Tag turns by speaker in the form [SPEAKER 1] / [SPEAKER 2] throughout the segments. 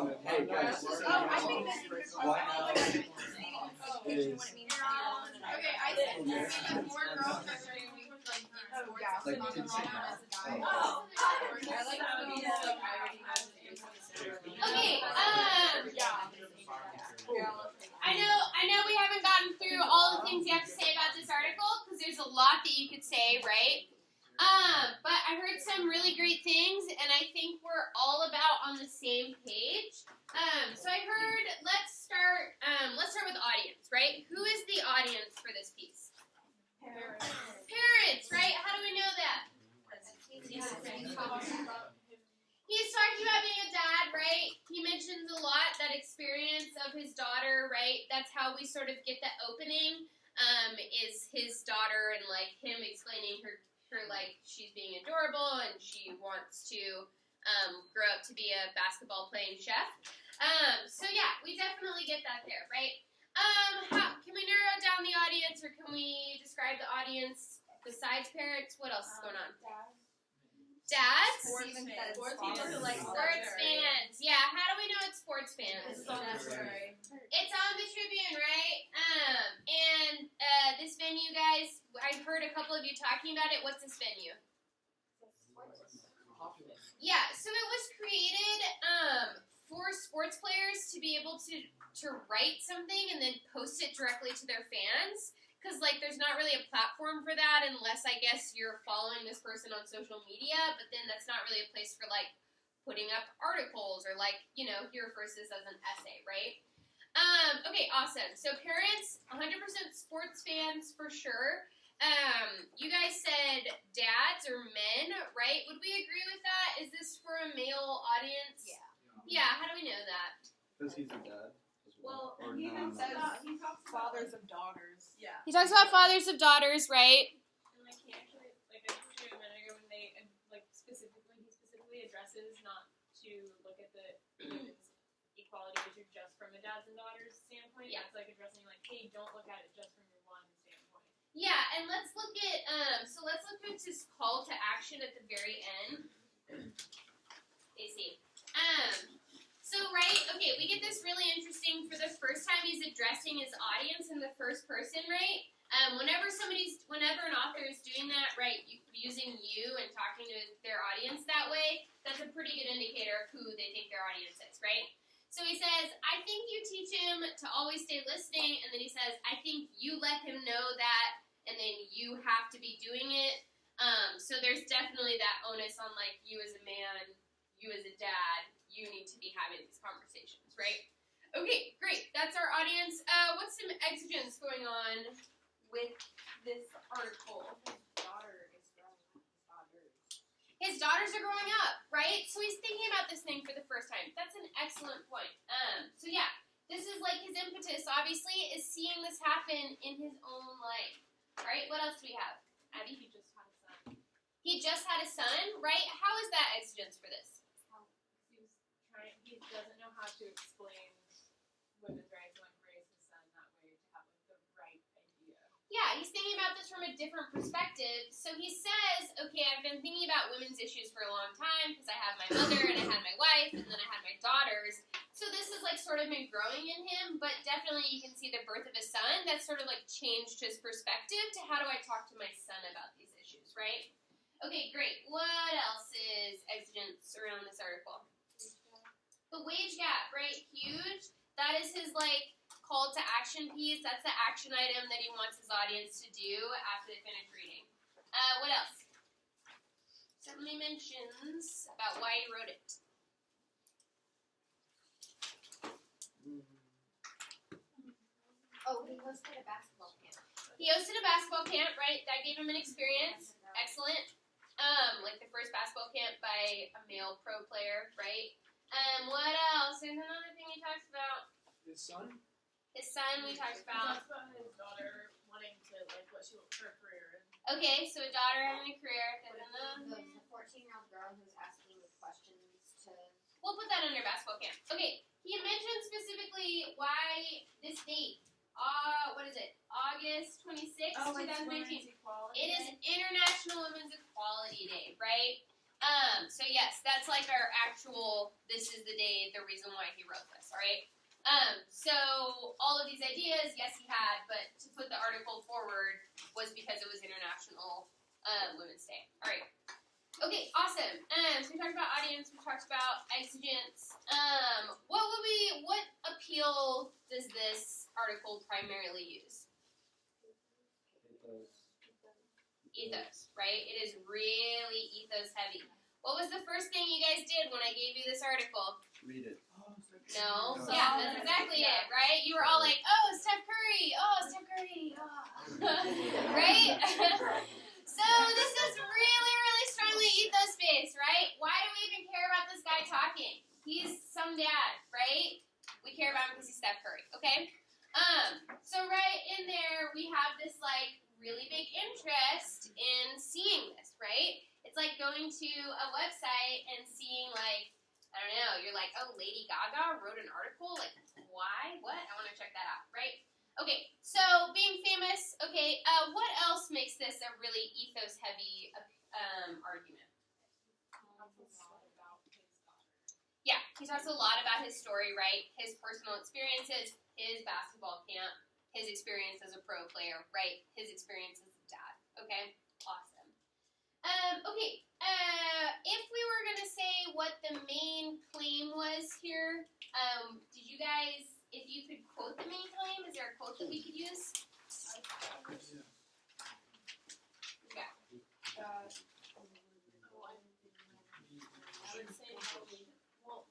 [SPEAKER 1] Hey guys,
[SPEAKER 2] I think that you could
[SPEAKER 1] why now is
[SPEAKER 2] okay, I think that more girls are doing
[SPEAKER 1] like did say now?
[SPEAKER 3] Okay, I know we haven't gotten through all the things you have to say about this article because there's a lot that you could say, right? But I heard some really great things, and I think we're all about on the same page. So I heard let's start with the audience, right? Who is the audience for this piece? Parents, right? How do we know that? He's talking about being a dad, right? He mentions a lot that experience of his daughter, right? That's how we sort of get the opening, is his daughter and like him explaining her like she's being adorable and she wants to grow up to be a basketball playing chef. So yeah, we definitely get that there, right? Can we narrow down the audience, or can we describe the audience besides parents? What else is going on? Dads?
[SPEAKER 2] Sports fans.
[SPEAKER 3] Sports fans. Yeah, how do we know it's sports fans? It's on the Tribune, right? And this venue, guys, I've heard a couple of you talking about it. What's this venue? Yeah, so it was created for sports players to be able to write something and then post it directly to their fans. Because, like, there's not really a platform for that unless, I guess, you're following this person on social media. But then that's not really a place for, like, putting up articles or, like, you know, he refers to this as an essay, right? Okay, awesome. So parents, 100% sports fans for sure. You guys said dads or men, right? Would we agree with that? Is this for a male audience?
[SPEAKER 2] Yeah.
[SPEAKER 3] Yeah, how do we know that?
[SPEAKER 1] Because he's a dad as well.
[SPEAKER 2] Well,
[SPEAKER 1] Or
[SPEAKER 2] he
[SPEAKER 1] no, no,
[SPEAKER 2] says
[SPEAKER 1] no.
[SPEAKER 2] he talks fathers of daughters. Yeah.
[SPEAKER 3] He talks about fathers of daughters, right?
[SPEAKER 4] And like he actually, like I told you a minute ago, when they like he specifically addresses not to look at the women's equality issue just from a dads and daughters standpoint.
[SPEAKER 3] Yeah.
[SPEAKER 4] It's like addressing like, hey, don't look at it just from your one standpoint.
[SPEAKER 3] Yeah, and let's look at his call to action at the very end. AC. So right, okay, we get this really interesting. For the first time, he's addressing his audience in the first person, right? Whenever an author is doing that, right, using you and talking to their audience that way, that's a pretty good indicator of who they think their audience is, right? So he says, I think you teach him to always stay listening, and then he says, I think you let him know that, and then you have to be doing it. So there's definitely that onus on, like, you as a man, you as a dad, you need to be having these conversations, right? Okay, great. That's our audience. What's some exigence going on with this article? His daughters are growing up, right? So he's thinking about this thing for the first time. That's an excellent point. So yeah, this is like his impetus, obviously, is seeing this happen in his own life, right? What else do we have? Abby?
[SPEAKER 4] He just had a son.
[SPEAKER 3] He just had a son, right? How is that exigence for this?
[SPEAKER 4] He doesn't know how to explain women's rights and like raise his son that way to have like the right idea.
[SPEAKER 3] Yeah, he's thinking about this from a different perspective. So he says, okay, I've been thinking about women's issues for a long time because I have my mother and I had my wife and then I had my daughters. So this has like sort of been growing in him, but definitely you can see the birth of his son. That's sort of like changed his perspective to how do I talk to my son about these issues, right? Okay, great. What else is exigence around this article? The wage gap, right? Huge. That is his, like, call to action piece. That's the action item that he wants his audience to do after they finish reading. What else? Somebody mentions about why he wrote it.
[SPEAKER 5] Oh, he hosted a basketball camp.
[SPEAKER 3] He hosted a basketball camp, right? That gave him an experience. Excellent. Like the first basketball camp by a male pro player, right? What else? There's another thing he talks about.
[SPEAKER 1] His son?
[SPEAKER 3] His son we talked
[SPEAKER 4] He
[SPEAKER 3] about.
[SPEAKER 4] talks about his daughter wanting to like what she wants for her career.
[SPEAKER 3] Okay, so a daughter having a career.
[SPEAKER 5] The 14-year-old girl who's asking questions to...
[SPEAKER 3] We'll put that under basketball camp. Okay, he mentioned specifically why this date. What is it? August 26th, 2019. It is International Women's Equality Day, right? So yes, that's like our actual, this is the day, the reason why why he wrote this, alright? So all of these ideas, yes, he had, but to put the article forward was because it was International Women's Day. Alright. Okay, awesome. So we talked about audience, we talked about exigence. What appeal does this article primarily use? Ethos, right? It is really ethos heavy. What was the first thing you guys did when I gave you this article?
[SPEAKER 1] Read it.
[SPEAKER 3] No. Yeah, that's exactly it, right? You were all like, oh, Steph Curry. Oh, Steph Curry. Oh. Right? So this is really, really strongly ethos-based, right? Why do we even care about this guy talking? He's some dad, right? We care about him because he's Steph Curry, okay? So right in there, we have this, like, really big interest in seeing this, right? It's like going to a website and seeing, like, I don't know, you're like, oh, Lady Gaga wrote an article? Like, why? What? I want to check that out, right? Okay, so being famous, okay, what else makes this a really ethos-heavy argument? Yeah, he talks a lot about his story, right? His personal experiences, his basketball camp, his experience as a pro player, right? His experience as a dad, okay? Awesome. Okay, if we were going to say what the main claim was here, did you guys, if you could quote the main claim, is there a quote that we could use? Okay.
[SPEAKER 2] I would say probably, well,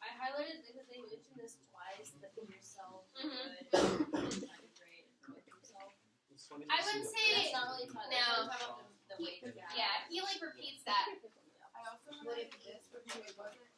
[SPEAKER 2] I highlighted because they mentioned this twice, that be yourself
[SPEAKER 3] Mhm.
[SPEAKER 2] good, and kind of great, and with yourself.
[SPEAKER 3] I wouldn't say,
[SPEAKER 2] That's not really talking
[SPEAKER 3] no.
[SPEAKER 2] about the weight gap.
[SPEAKER 3] Yeah, he like repeats that.
[SPEAKER 6] I also highlighted this because it wasn't,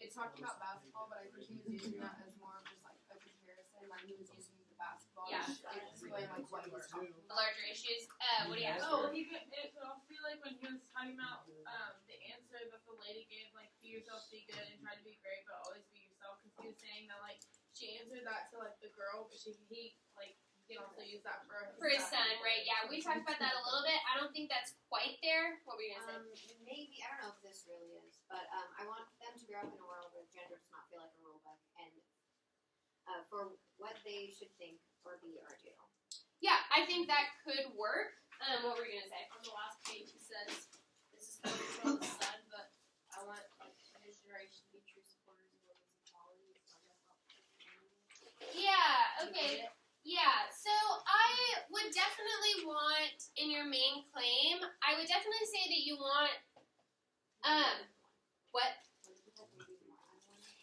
[SPEAKER 6] it talked about basketball, but I think he was using that as more of just like a comparison, like he was using the basketball
[SPEAKER 3] Yeah.
[SPEAKER 6] to explain like what he was talking
[SPEAKER 3] The larger issues. What do you have?
[SPEAKER 4] Oh, it could also be like when he was talking about the answer that the lady gave, like be yourself, be good, and try to be great, but always be yourself. Because he was saying that like she answered that to like the girl, but he can also use that
[SPEAKER 3] For his son, right? Yeah, we talked about that a little bit. I don't think that's quite there. What were you gonna say?
[SPEAKER 5] Maybe, I don't know if this really is, but I want them to grow up in a world where gender does not feel like a rule book, and for what they should think or be our jail.
[SPEAKER 3] Yeah, I think that could work. What were you gonna say?
[SPEAKER 2] On the last page, he says, "This is coming from the son, but I want like this generation to be true supporters of women's equality." It's not gonna help.
[SPEAKER 3] Yeah. Okay. Yeah. So I would definitely want in your main claim. I would definitely say that you want. What?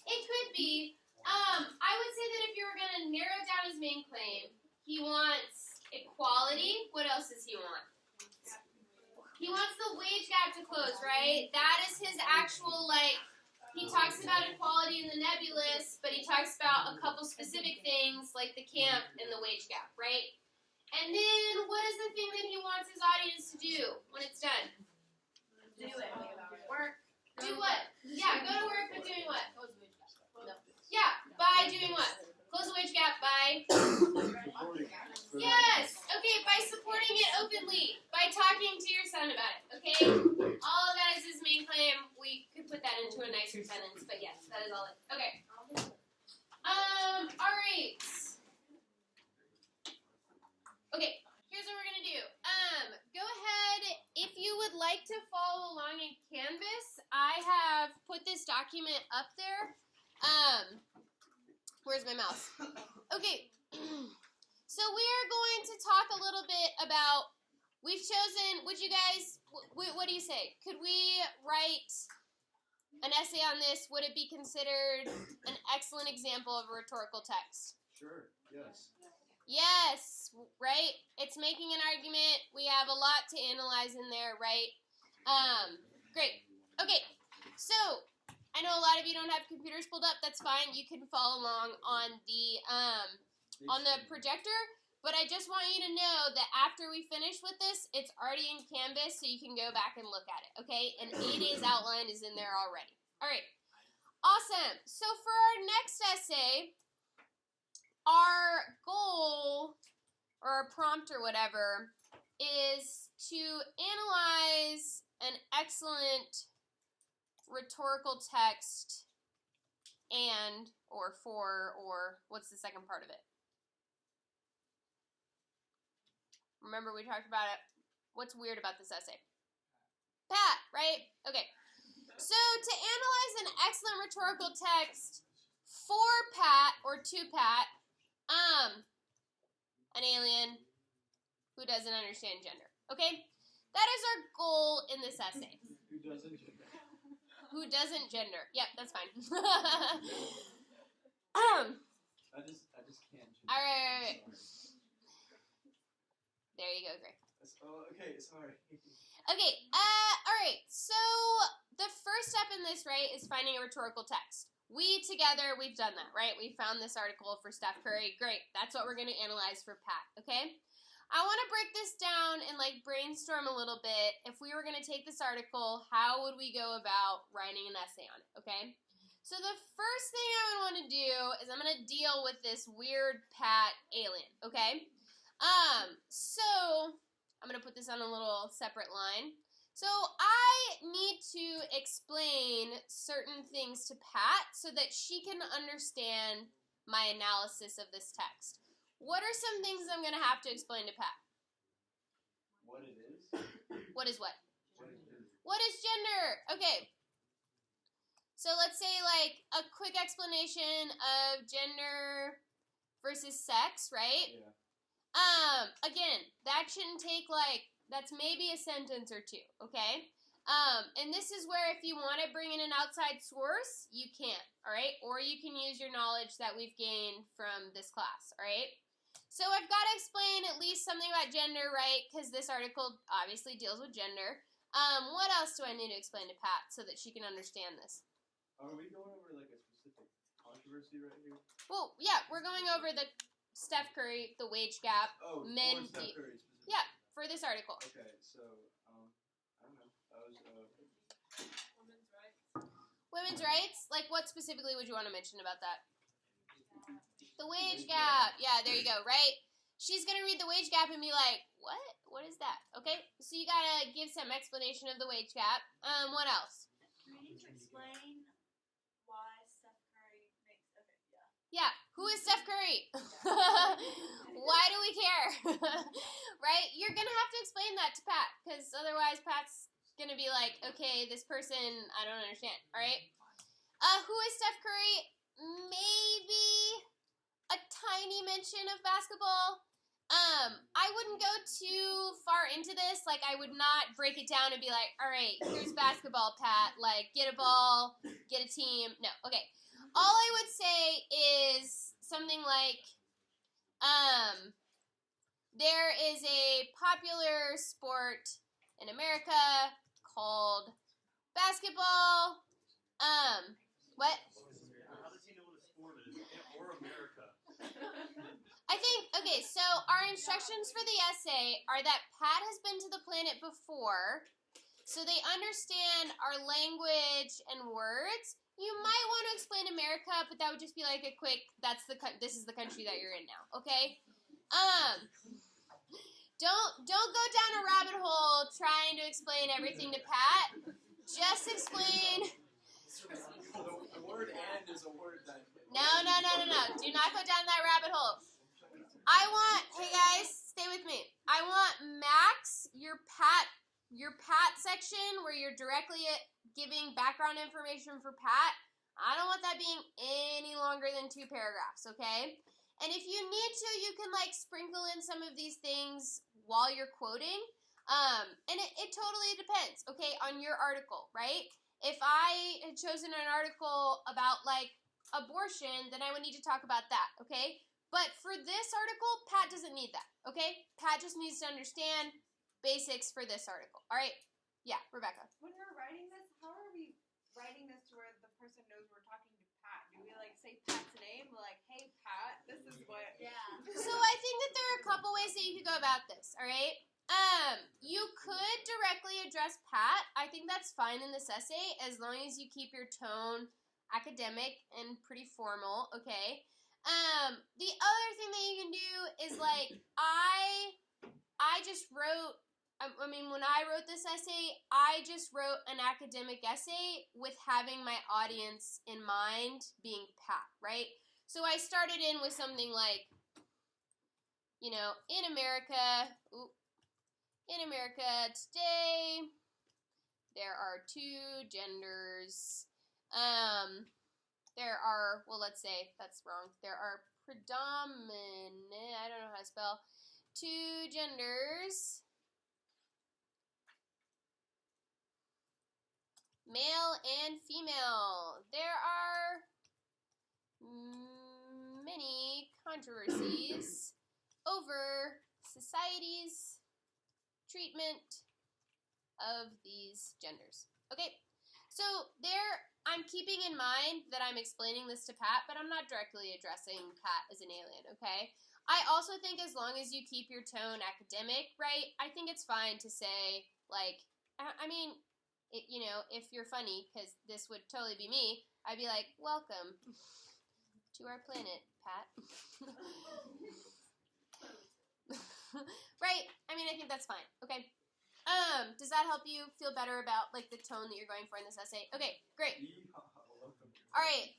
[SPEAKER 3] It could be. I would say that if you were gonna narrow down his main claim, he wants equality. What else does he want? He wants the wage gap to close, right? That is his actual, like, he talks about equality in the nebulous, but he talks about a couple specific things, like the camp and the wage gap, right? And then, what is the thing that he wants his audience to do when it's done?
[SPEAKER 2] Do it.
[SPEAKER 3] Work. Do what? Yeah, go to work, but doing what?
[SPEAKER 2] Close the wage gap. No.
[SPEAKER 3] Yeah, by doing what? Close the wage gap by... Yes! Okay, by supporting it openly. By talking to your son about it, okay? All of that is his main claim. We could put that into a nicer sentence, but yes, that is all it. Okay. Alright. Okay, here's what we're gonna do. Go ahead, if you would like to follow along in Canvas, I have put this document up there. Where's my mouse? Okay. So we are going to talk a little bit about, we've chosen, would you guys, what do you say? Could we write an essay on this? Would it be considered an excellent example of a rhetorical text?
[SPEAKER 1] Sure, yes.
[SPEAKER 3] Yes, right? It's making an argument. We have a lot to analyze in there, right? Great. Okay, so I know a lot of you don't have computers pulled up. That's fine. You can follow along on the projector, but I just want you to know that after we finish with this, it's already in Canvas, so you can go back and look at it, okay? And A Day's outline is in there already. All right, awesome. So for our next essay, our goal, or our prompt or whatever, is to analyze an excellent rhetorical text and, or for, or what's the second part of it? Remember we talked about it. What's weird about this essay? Pat, right? Okay. So to analyze an excellent rhetorical text for Pat or to Pat, an alien who doesn't understand gender. Okay? That is our goal in this essay.
[SPEAKER 1] Who doesn't gender?
[SPEAKER 3] Who doesn't gender. Yep, that's fine.
[SPEAKER 1] I just can't gender.
[SPEAKER 3] Alright.
[SPEAKER 1] Sorry.
[SPEAKER 3] There you go, Gray.
[SPEAKER 1] Oh, okay, sorry.
[SPEAKER 3] Okay, alright, so the first step in this, right, is finding a rhetorical text. We together, we've done that, right? We found this article for Steph Curry. Great, that's what we're going to analyze for Pat, okay? I want to break this down and, like, brainstorm a little bit. If we were going to take this article, how would we go about writing an essay on it, okay? So the first thing I would want to do is I'm going to deal with this weird Pat alien, okay? So I'm going to put this on a little separate line. So I need to explain certain things to Pat so that she can understand my analysis of this text. What are some things I'm going to have to explain to Pat?
[SPEAKER 1] What it is?
[SPEAKER 3] What is what?
[SPEAKER 1] What it is?
[SPEAKER 3] What is gender? Okay. So let's say like a quick explanation of gender versus sex, right?
[SPEAKER 1] Yeah.
[SPEAKER 3] Again, that shouldn't take that's maybe a sentence or two, okay? And this is where if you want to bring in an outside source, you can, all right? Or you can use your knowledge that we've gained from this class, all right? So I've got to explain at least something about gender, right? Because this article obviously deals with gender. What else do I need to explain to Pat so that she can understand this?
[SPEAKER 1] Are we going over like a specific controversy right here?
[SPEAKER 3] Well, yeah, we're going over the Steph Curry, the wage gap.
[SPEAKER 1] Oh,
[SPEAKER 3] Men
[SPEAKER 1] for Steph
[SPEAKER 3] de-
[SPEAKER 1] Curry specifically.
[SPEAKER 3] Yeah, for this article.
[SPEAKER 1] Okay, so I don't know. That was
[SPEAKER 4] Women's rights.
[SPEAKER 3] Women's rights? Like, what specifically would you want to mention about that? The wage gap. Yeah, there you go, right? She's going to read the wage gap and be like, what? What is that? Okay, so you got to give some explanation of the wage gap. What else?
[SPEAKER 7] Do we need to explain why Steph Curry makes
[SPEAKER 3] Yeah, who is Steph Curry? Why do we care? Right? You're going to have to explain that to Pat, because otherwise Pat's going to be like, okay, this person, I don't understand, all right? Who is Steph Curry? Maybe a tiny mention of basketball. I wouldn't go too far into this. Like, I would not break it down and be like, all right, here's basketball, Pat. Like, get a ball, get a team. No, okay. All I would say is something like, there is a popular sport in America called basketball. What?
[SPEAKER 8] How does he know what a sport is? Or America?
[SPEAKER 3] I think, okay, so our instructions for the essay are that Pat has been to the planet before, so they understand our language and words. You might want to explain America, but that would just be like a quick, this is the country that you're in now, okay? Don't go down a rabbit hole trying to explain everything to Pat. Just explain.
[SPEAKER 1] the word "and" is a word that.
[SPEAKER 3] No. Do not go down that rabbit hole. Hey guys, stay with me. I want Max, your Pat section where you're directly giving background information for Pat. I don't want that being any longer than 2 paragraphs, okay? And if you need to, you can like sprinkle in some of these things while you're quoting. And it totally depends, okay, on your article, right? If I had chosen an article about like abortion, then I would need to talk about that, okay? But for this article, Pat doesn't need that, okay? Pat just needs to understand basics for this article. All right? Yeah, Rebecca.
[SPEAKER 6] When we're writing this, how are we writing this to where the person knows we're talking to Pat? Do we like say Pat's name? Like, hey Pat, this is what.
[SPEAKER 7] Yeah.
[SPEAKER 3] So I think that there are a couple ways that you could go about this, all right? You could directly address Pat. I think that's fine in this essay as long as you keep your tone academic and pretty formal, okay? The other thing that you can do is like I just wrote I mean, when I wrote this essay, I just wrote an academic essay with having my audience in mind being Pat, right? So I started in with something like, you know, in America today, there are two genders. There are, well, let's say that's wrong. There are predominant, I don't know how to spell, two genders, male and female. There are many controversies over society's treatment of these genders. Okay, so there I'm keeping in mind that I'm explaining this to Pat, but I'm not directly addressing Pat as an alien, okay? I also think as long as you keep your tone academic, right, I think it's fine to say, like, I mean, you know, if you're funny, because this would totally be me, I'd be like, welcome to our planet, Pat. Right? I mean, I think that's fine, okay? Does that help you feel better about, like, the tone that you're going for in this essay? Okay, great. All right.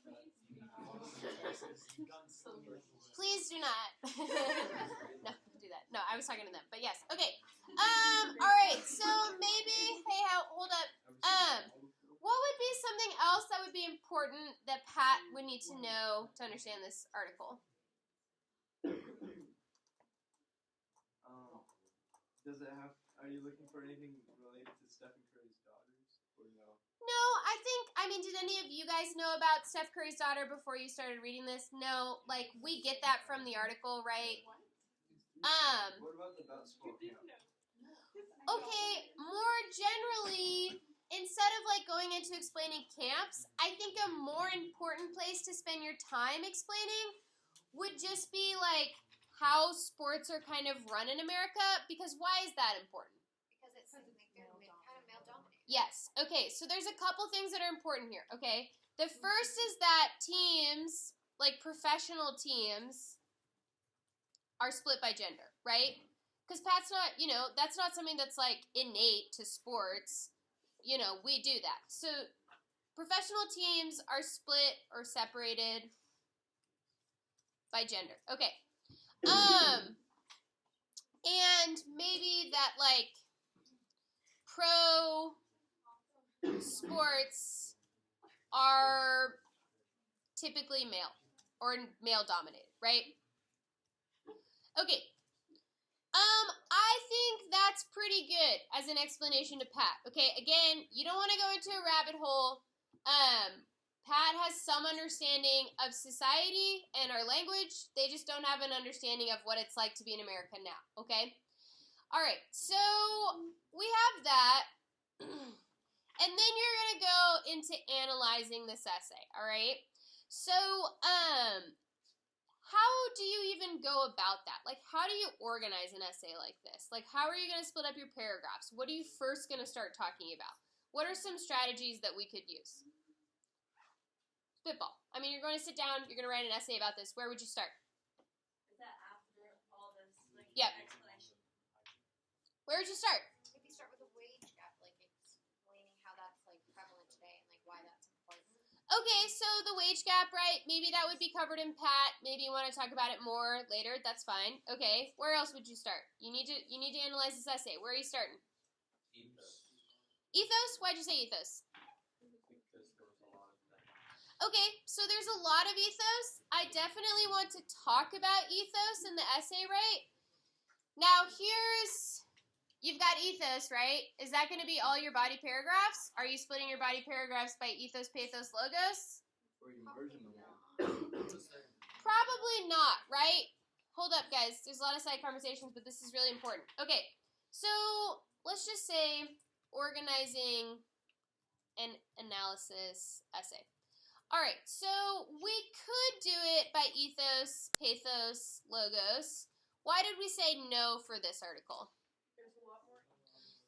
[SPEAKER 3] Please do not. No, don't do that. No, I was talking to them, but yes. Okay. All right. So maybe, hey, hold up. What would be something else that would be important that Pat would need to know to understand this article?
[SPEAKER 1] Does it have? Are you looking for anything related to Stephen Curry's daughters, or no?
[SPEAKER 3] No, I mean, did any of you guys know about Steph Curry's daughter before you started reading this? No, like, we get that from the article, right?
[SPEAKER 1] What about the basketball camp?
[SPEAKER 3] Okay, more generally, instead of, like, going into explaining camps, I think a more important place to spend your time explaining would just be, like, how sports are kind of run in America, because why is that important?
[SPEAKER 5] Because it's kind of male dominated.
[SPEAKER 3] Yes. Okay, so there's a couple things that are important here, okay? The first is that teams, like professional teams, are split by gender, right? Because Pat's not, you know, that's not something that's like innate to sports. You know, we do that. So professional teams are split or separated by gender. Okay. And maybe that, like, pro sports are typically male or male dominated, right? Okay. I think that's pretty good as an explanation to Pat. Okay, again, you don't want to go into a rabbit hole. Pat has some understanding of society and our language. They just don't have an understanding of what it's like to be in America now, okay? All right, so we have that. And then you're going to go into analyzing this essay, all right? So, how do you even go about that? Like, how do you organize an essay like this? Like, how are you going to split up your paragraphs? What are you first going to start talking about? What are some strategies that we could use? Spitball. I mean, you're going to sit down, you're going to write an essay about this. Where would you start?
[SPEAKER 7] Is that after all this, like,
[SPEAKER 3] Yep.
[SPEAKER 7] explanation?
[SPEAKER 3] Where would you start?
[SPEAKER 5] If you start with a wage gap, like explaining how that's like prevalent today and like why that's important.
[SPEAKER 3] Okay, so the wage gap, right? Maybe that would be covered in Pat. Maybe you want to talk about it more later. That's fine. Okay, where else would you start? You need to analyze this essay. Where are you starting?
[SPEAKER 8] Ethos.
[SPEAKER 3] Ethos? Why'd you say ethos?
[SPEAKER 8] Because there was a lot of that.
[SPEAKER 3] Okay, so there's a lot of ethos. I definitely want to talk about ethos in the essay, right? Now you've got ethos, right? Is that going to be all your body paragraphs? Are you splitting your body paragraphs by ethos, pathos, logos?
[SPEAKER 1] Or you version them all?
[SPEAKER 3] Probably not, right? Hold up, guys. There's a lot of side conversations, but this is really important. Okay, so let's just say organizing an analysis essay. All right, so we could do it by ethos, pathos, logos. Why did we say no for this article?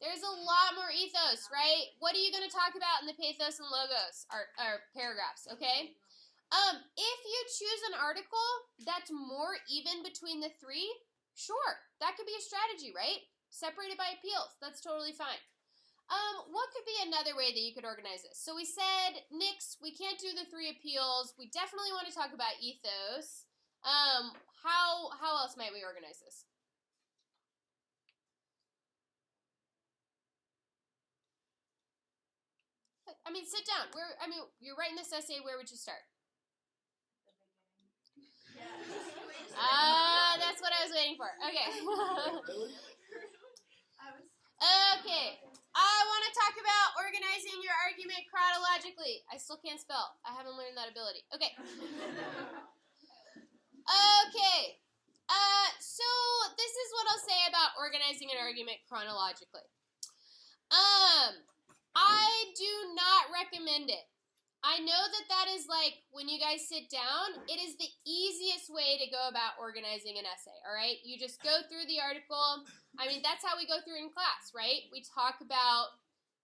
[SPEAKER 3] There's a lot more ethos, right? What are you going to talk about in the pathos and logos or paragraphs, okay? If you choose an article that's more even between the three, sure, that could be a strategy, right? Separate it by appeals. That's totally fine. What could be another way that you could organize this? So we said, Nix, we can't do the 3 appeals. We definitely want to talk about ethos. How else might we organize this? I mean, sit down. You're writing this essay. Where would you start? That's what I was waiting for. Okay. Okay. I want to talk about organizing your argument chronologically. I still can't spell. I haven't learned that ability. Okay. Okay. So this is what I'll say about organizing an argument chronologically. I do not recommend it. I know that is like, when you guys sit down, it is the easiest way to go about organizing an essay, all right? You just go through the article. I mean, that's how we go through in class, right? We talk about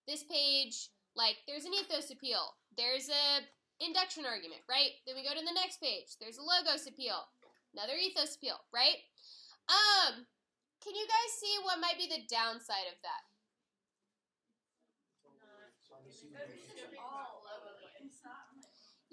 [SPEAKER 3] this page, like, there's an ethos appeal. There's a induction argument, right? Then we go to the next page. There's a logos appeal. Another ethos appeal, right? Can you guys see what might be the downside of that?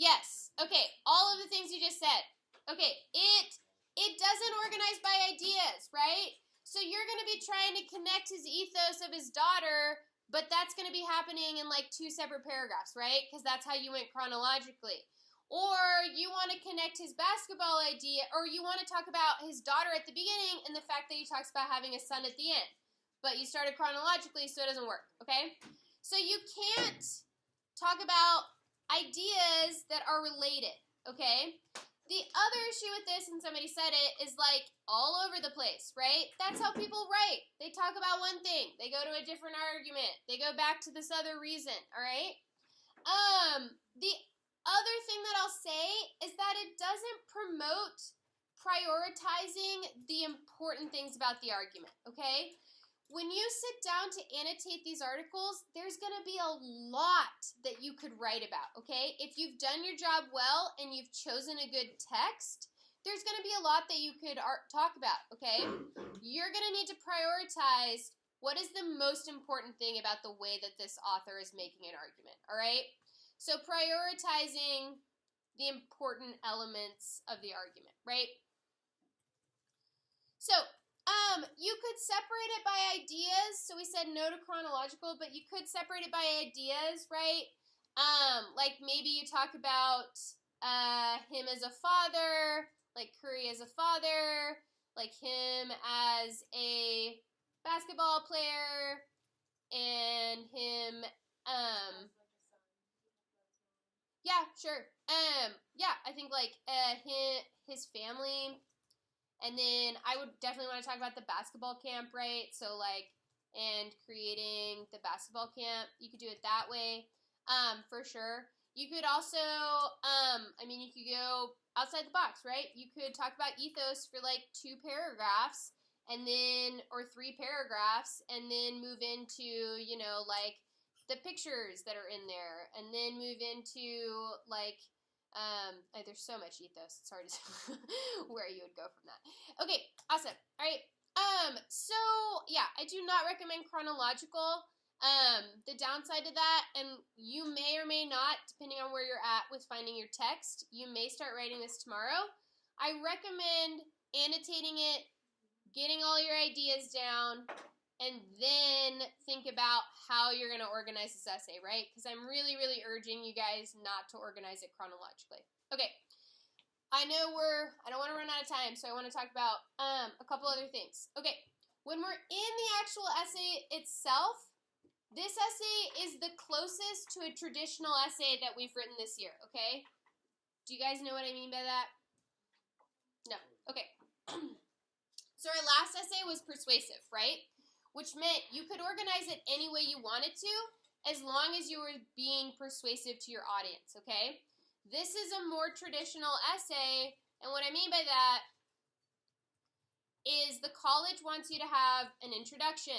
[SPEAKER 3] Yes. Okay. All of the things you just said. Okay. It doesn't organize by ideas, right? So you're going to be trying to connect his ethos of his daughter, but that's going to be happening in like 2 separate paragraphs, right? Because that's how you went chronologically. Or you want to connect his basketball idea, or you want to talk about his daughter at the beginning and the fact that he talks about having a son at the end. But you started chronologically, so it doesn't work, okay? So you can't talk about ideas that are related, okay? The other issue with this, and somebody said it, is like all over the place, right? That's how people write. They talk about one thing. They go to a different argument. They go back to this other reason, all right? The other thing that I'll say is that it doesn't promote prioritizing the important things about the argument, okay? When you sit down to annotate these articles, there's going to be a lot that you could write about, okay? If you've done your job well and you've chosen a good text, there's going to be a lot that you could talk about, okay? You're going to need to prioritize what is the most important thing about the way that this author is making an argument, all right? So prioritizing the important elements of the argument, right? So, you could separate it by ideas. So we said no to chronological, but you could separate it by ideas, right? Like maybe you talk about him as a father, like Curry as a father, like him as a basketball player, and him, yeah, sure. Yeah, I think like his family. And then I would definitely want to talk about the basketball camp, right? So like, and creating the basketball camp. You could do it that way, for sure. You could also, you could go outside the box, right? You could talk about ethos for like 2 paragraphs, and then, or 3 paragraphs, and then move into, like the pictures that are in there, and then move into like, there's so much ethos, it's hard to say where you would go from that. Okay, awesome. All right. So yeah, I do not recommend chronological. The downside to that, and you may or may not, depending on where you're at with finding your text, you may start writing this tomorrow. I recommend annotating it, getting all your ideas down, and then think about how you're going to organize this essay, right? Because I'm really, really urging you guys not to organize it chronologically. Okay, I know I don't want to run out of time, so I want to talk about a couple other things. Okay, when we're in the actual essay itself, this essay is the closest to a traditional essay that we've written this year, okay? Do you guys know what I mean by that? No, okay. So our last essay was persuasive, right? Which meant you could organize it any way you wanted to, as long as you were being persuasive to your audience, okay? This is a more traditional essay, and what I mean by that is the college wants you to have an introduction.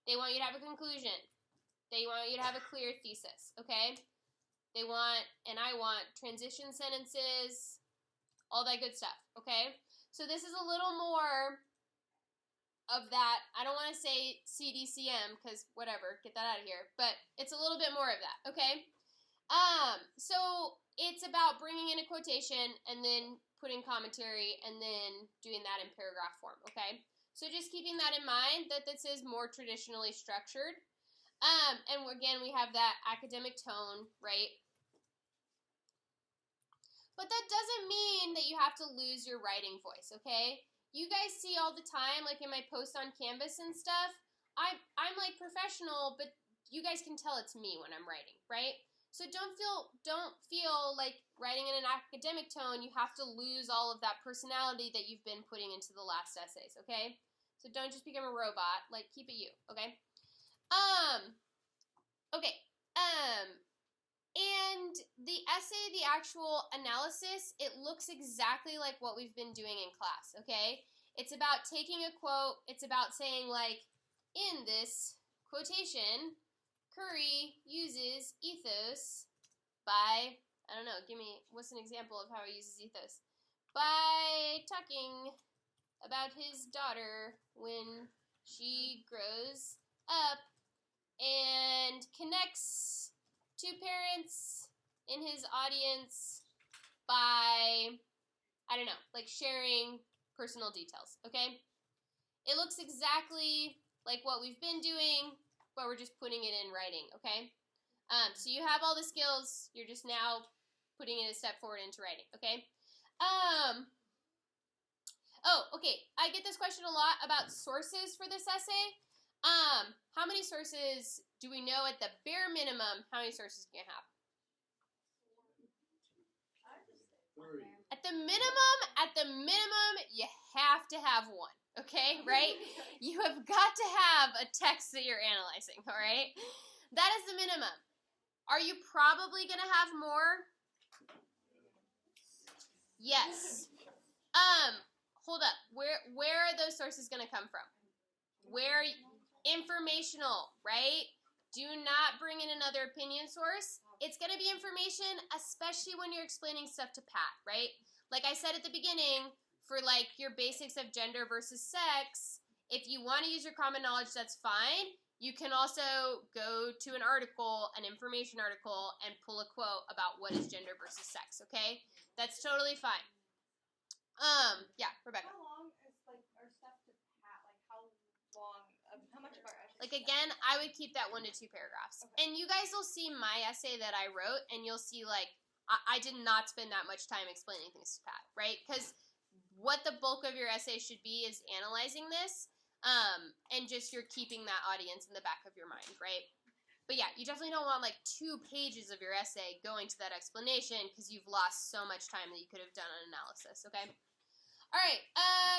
[SPEAKER 3] They want you to have a conclusion. They want you to have a clear thesis, okay? They want, and I want, transition sentences, all that good stuff, okay? So this is a little more of that. I don't want to say CDCM because whatever, get that out of here. But it's a little bit more of that, okay? So it's about bringing in a quotation and then putting commentary and then doing that in paragraph form, okay? So just keeping that in mind that this is more traditionally structured. And again, we have that academic tone, right? But that doesn't mean that you have to lose your writing voice, okay? You guys see all the time, like in my posts on Canvas and stuff, I'm like professional, but you guys can tell it's me when I'm writing, right? So don't feel like writing in an academic tone, you have to lose all of that personality that you've been putting into the last essays, okay? So don't just become a robot, like keep it you, okay? And the essay, the actual analysis, it looks exactly like what we've been doing in class, okay? It's about taking a quote, it's about saying like, in this quotation, Curry uses ethos by, I don't know, what's an example of how he uses ethos? By talking about his daughter when she grows up and connects to parents in his audience by, I don't know, like sharing personal details, okay? It looks exactly like what we've been doing, but we're just putting it in writing, okay? So you have all the skills, you're just now putting it a step forward into writing, okay? Okay, I get this question a lot about sources for this essay. How many sources do we know at the bare minimum? How many sources can you have?
[SPEAKER 1] 3.
[SPEAKER 3] At the minimum, you have to have one, okay, right? You have got to have a text that you're analyzing, all right? That is the minimum. Are you probably going to have more? Yes. Hold up. Where are those sources going to come from? Informational, right? Do not bring in another opinion source. It's going to be information, especially when you're explaining stuff to Pat, right? Like I said at the beginning, for like your basics of gender versus sex, if you want to use your common knowledge, that's fine. You can also go to an article, an information article, and pull a quote about what is gender versus sex, okay? That's totally fine. Yeah, Rebecca.
[SPEAKER 6] How long is like our stuff to Pat? Like how long? How much of our essay?
[SPEAKER 3] Like again, I would keep that 1 to 2 paragraphs.
[SPEAKER 6] Okay.
[SPEAKER 3] And you guys will see my essay that I wrote, and you'll see like I did not spend that much time explaining things to Pat, right? Because what the bulk of your essay should be is analyzing this, and just you're keeping that audience in the back of your mind, right? But yeah, you definitely don't want like 2 pages of your essay going to that explanation because you've lost so much time that you could have done an analysis, okay? All right,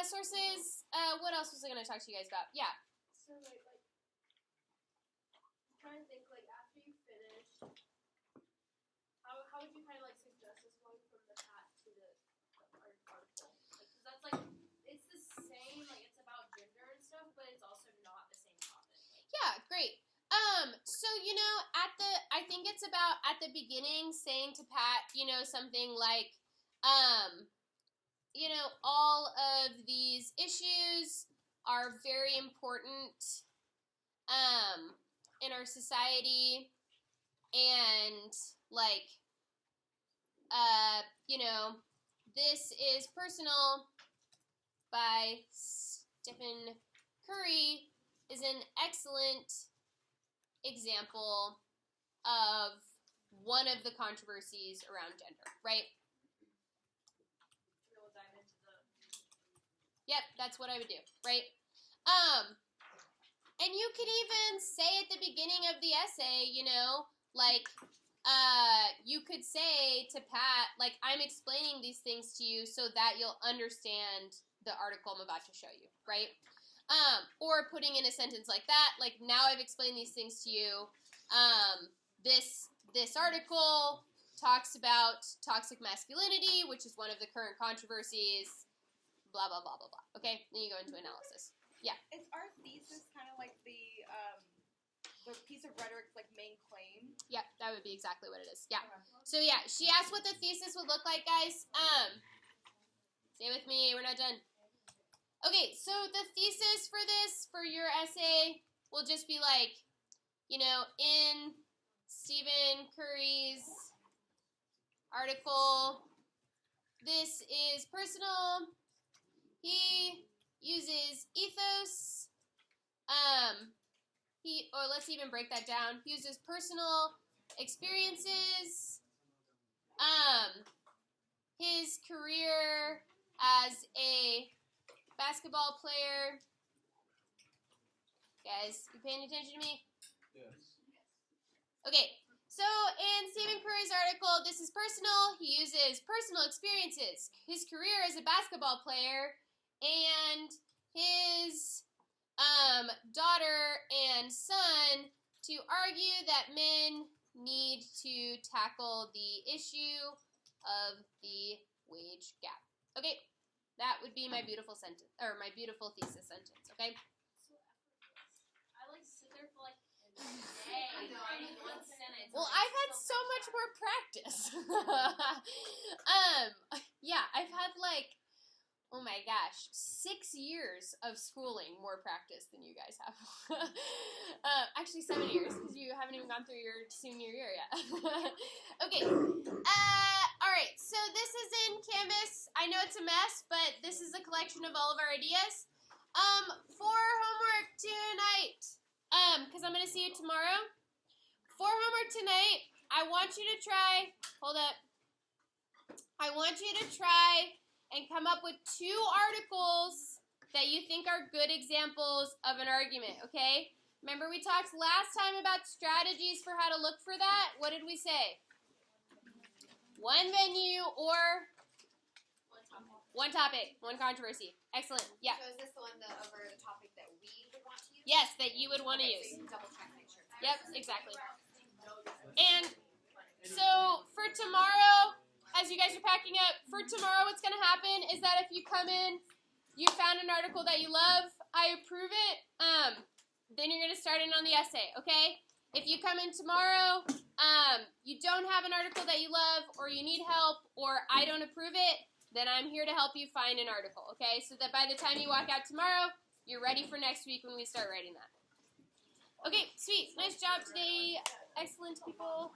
[SPEAKER 3] sources. What else was I going to talk to you guys about? Yeah.
[SPEAKER 2] So like I'm trying to think like after you finish, how would you kind of like suggest us going from the Pat to the article? Like, 'cause that's like it's the same, like it's about gender and stuff, but it's also not the same topic.
[SPEAKER 3] Yeah, great. So, I think it's about at the beginning saying to Pat, something like, all of these issues are very important, in our society, and, like, this is personal by Stephen Curry is an excellent example of one of the controversies around gender, right?
[SPEAKER 2] We'll dive into the
[SPEAKER 3] Yep, that's what I would do, right? And you could even say at the beginning of the essay, you could say to Pat, like, I'm explaining these things to you so that you'll understand the article I'm about to show you, right? Or putting in a sentence like that, like, now I've explained these things to you. This article talks about toxic masculinity, which is one of the current controversies, blah, blah, blah, blah, blah. Okay? Then you go into analysis. Yeah.
[SPEAKER 6] Is our thesis kind of like the piece of rhetoric's like main claim?
[SPEAKER 3] Yep, that would be exactly what it is. Yeah.
[SPEAKER 6] Okay.
[SPEAKER 3] So yeah, she asked what the thesis would look like, guys. Stay with me, we're not done. Okay, so the thesis for this, for your essay, will just be like, in Stephen Curry's article, this is personal. He uses ethos. Or let's even break that down. He uses personal experiences. His career as a basketball player. Guys, you paying attention to me?
[SPEAKER 1] Yes.
[SPEAKER 3] Okay, so in Stephen Curry's article, this is personal. He uses personal experiences, his career as a basketball player, and his daughter and son to argue that men need to tackle the issue of the wage gap. Okay, that would be my beautiful sentence, or my beautiful thesis sentence, okay?
[SPEAKER 2] I like sit there for like a day
[SPEAKER 6] I know,
[SPEAKER 2] writing
[SPEAKER 6] I
[SPEAKER 2] one
[SPEAKER 6] know.
[SPEAKER 2] sentence.
[SPEAKER 3] Well,
[SPEAKER 2] I'm
[SPEAKER 3] I've had
[SPEAKER 2] so
[SPEAKER 3] so much more practice. Yeah, I've had like, oh my gosh, 6 years of schooling more practice than you guys have. Actually, 7 years, because you haven't even gone through your senior year yet. Okay, all right, so this is in Canvas. I know it's a mess, but this is a collection of all of our ideas. For homework tonight, because I'm going to see you tomorrow. For homework tonight, I want you to try, I want you to try and come up with 2 articles that you think are good examples of an argument, okay? Remember we talked last time about strategies for how to look for that? What did we say? One venue or one topic, one controversy. Excellent. Yeah.
[SPEAKER 5] So is this the one over the topic that we would want to use?
[SPEAKER 3] Yes, that you would want to
[SPEAKER 5] Okay,
[SPEAKER 3] use.
[SPEAKER 5] so you can double check, make sure.
[SPEAKER 3] Yep, exactly. And so for tomorrow, as you guys are packing up, for tomorrow what's going to happen is that if you come in, you found an article that you love, I approve it, then you're going to start in on the essay, okay? If you come in tomorrow, you don't have an article that you love, or you need help, or I don't approve it, then I'm here to help you find an article, okay? So that by the time you walk out tomorrow, you're ready for next week when we start writing that. Okay, sweet. Nice job today. Excellent, people.